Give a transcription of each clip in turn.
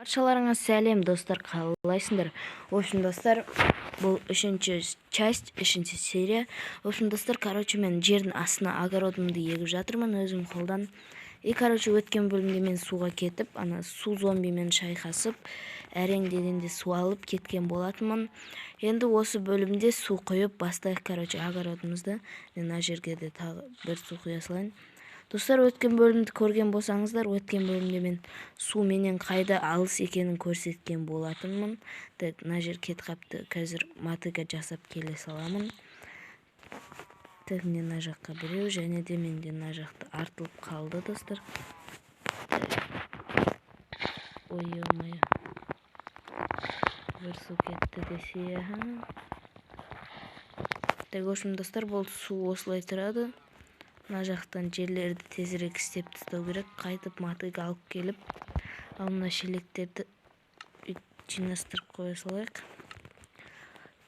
Баршаларыңа сәлем достар, қалайсыңдар? В общем, достар, бұл үшінші часть, үшінші серия. В общем, достар, мен жердің астына огородымды егіп жатырмын өзім қолдан. Өткен бөлімде мен суға кетіп, ана су зомбимен шайқасып, әрең дегенде су алып кеткен болатынмын. Енді осы бөлімде су құйып бастайық, огородымызды. Мен мына жерге де тағы бір су құя салайын. Достар, өткен бөлімді көрген болсаңыздар, өткен бөлімде мен су менен қайда алыс екенін көрсеткен болатынмын. Так, мына жер кет қапты. Қазір мотыга жасап келе саламын. Так, мен мына жаққа біреу, және де менде мына жақта артылып қалды, достар. Ой-ой-ой. Бір су кетті десе. Так, в общем, достар, бұл су осылай тұрады. Мына жақтан жерлерді тезірек істеп тастау керек. Қайтып мотыга алып келіп, ал мына шелектерді жинастырып қоя салайық.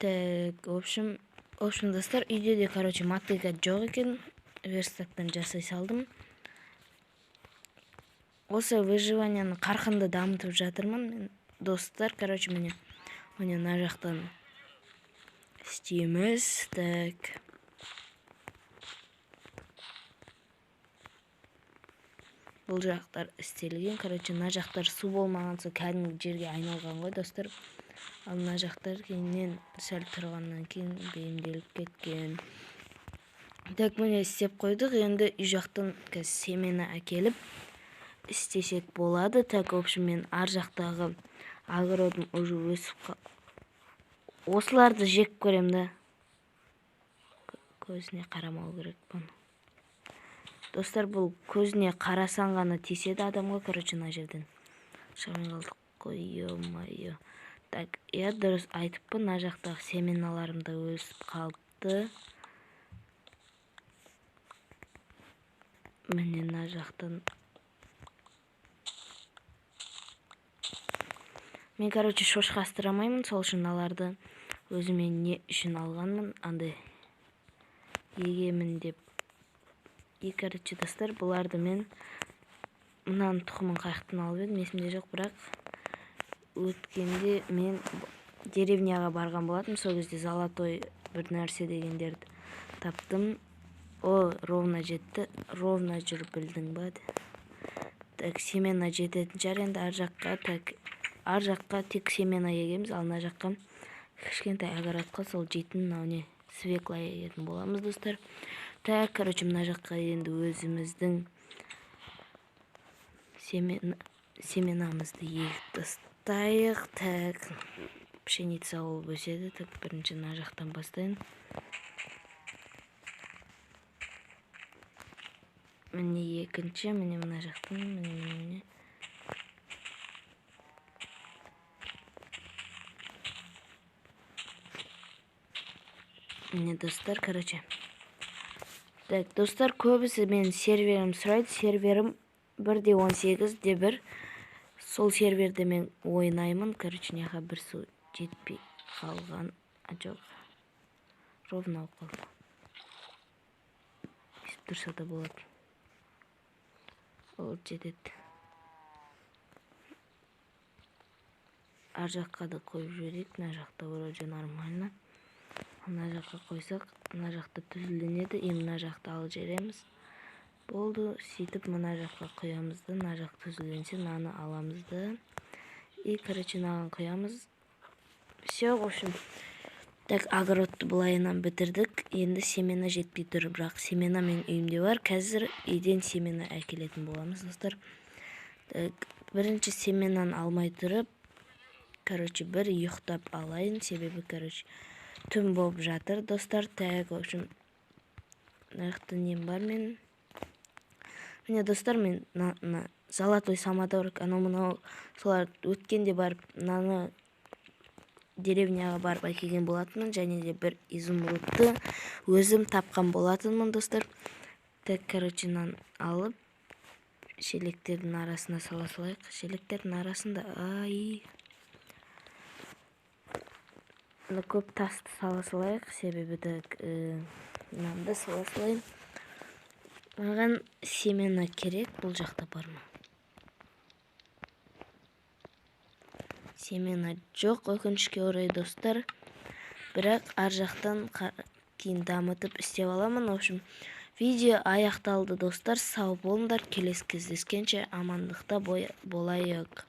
Так, в общем, достар, үйде де, мотыга жоқ екен. Верстактан жасай салдым. Осы выживанияны қарқынды дамытып жатырмын. Достар, міне мына жақтан істейміз. Так. Бұл жақтар істелген. Мына жақтар су болмаған соң кәдімгі жерге айналған ғой, достар. Ал мына жақтар кейіннен сәл тұрғаннан кейін бейімделіп кеткен. Так, міне істеп қойдық. Енді үй жақтан семена әкеліп істесек болады. Так, в общем, мен ар жақтағы огородым уже өсіп осыларды жек көрем да. Көзіне қарамау керек бұны. Достар, бұл көзіне қарасан ғана теседі адамға, мына жерден. Шамай қалдық қой, ё-майо. Так, дұрыс айтыппын, мына жақтағы семеналарым да өсіп қалды. Міне мына жақтан. Мен, шошқа астырамаймын, сол үшін аларды өзіме не үшін алғанмын, андай егемін деп. Достар, бұларды мен мұнан тұқымын қайықтан алып едім, есімде жоқ, бірақ өткенде мен деревняға барған болатым, сол кезде золотой бір нәрсе дегендерді таптым. Ровно жетті, ровно жүріп білдің ба? Так, семена жететін жар, енді ар жаққа тек семена егеміз, ал мына жаққа кішкентай огородқа сол жейтін мынау свекла егетін боламыз, достар. Так, мына жаққа енді өзіміздің семенамызды егіп тастайық. Так, пшеница болып өседі. Так, бірінші мына жақтан бастайын. Міне екінші, міне мына жақтан, міне. Міне, достар, Так, достар, көбісі мен серверім сұрайды. Серверім 1.18.1. Сол серверде мен ойнаймын. Неға бір су жетпей қалған. Жоқ. Ровно қалды. Есіп тұрса да болады. Ол жетеді. Ар жаққа да қойып жіберейік. Мына жақта вроде нормально. Мына жаққа қойсақ, мына жақта түзіленеді. Мына жақта алып жереміз. Болды, сөйтіп мына жаққа құямызды. Мына жақ түзіленсе, мынаны аламызды. Мынаған құямыз. Все, в общем. Так, огородты былайынан бітірдік. Енді семена жетпей тұр, бірақ семена мен үйімде бар. Қазір үйден семена әкелетін боламыз, достар. Так, бірінші семенаны алмай тұрып, бір ұйықтап алайын. Себебі, түн болып жатыр, достар. Так, в общем, нақты нем бар мен. Міне, достар, мен золотой самодорок, анау солар өткенде барып, мынаны деревняға барып әкелген болатынмын, және де бір изумрудты өзім тапқан болатынмын, достар. Так, мынаны алып, шелектердің арасына сала салайық. Шелектердің арасында, көп тасты сала салайық, себебі мынамды сала салайын. Маған семена керек, бұл жақта бар ма? семена жок, өкүнүчкө орой достор. Бирок ар жактан кийин дамытып иштеп аламын. В общем, видео аякталды достор. Сау болуңдар. Келесі кездескенче амандыкта болайык.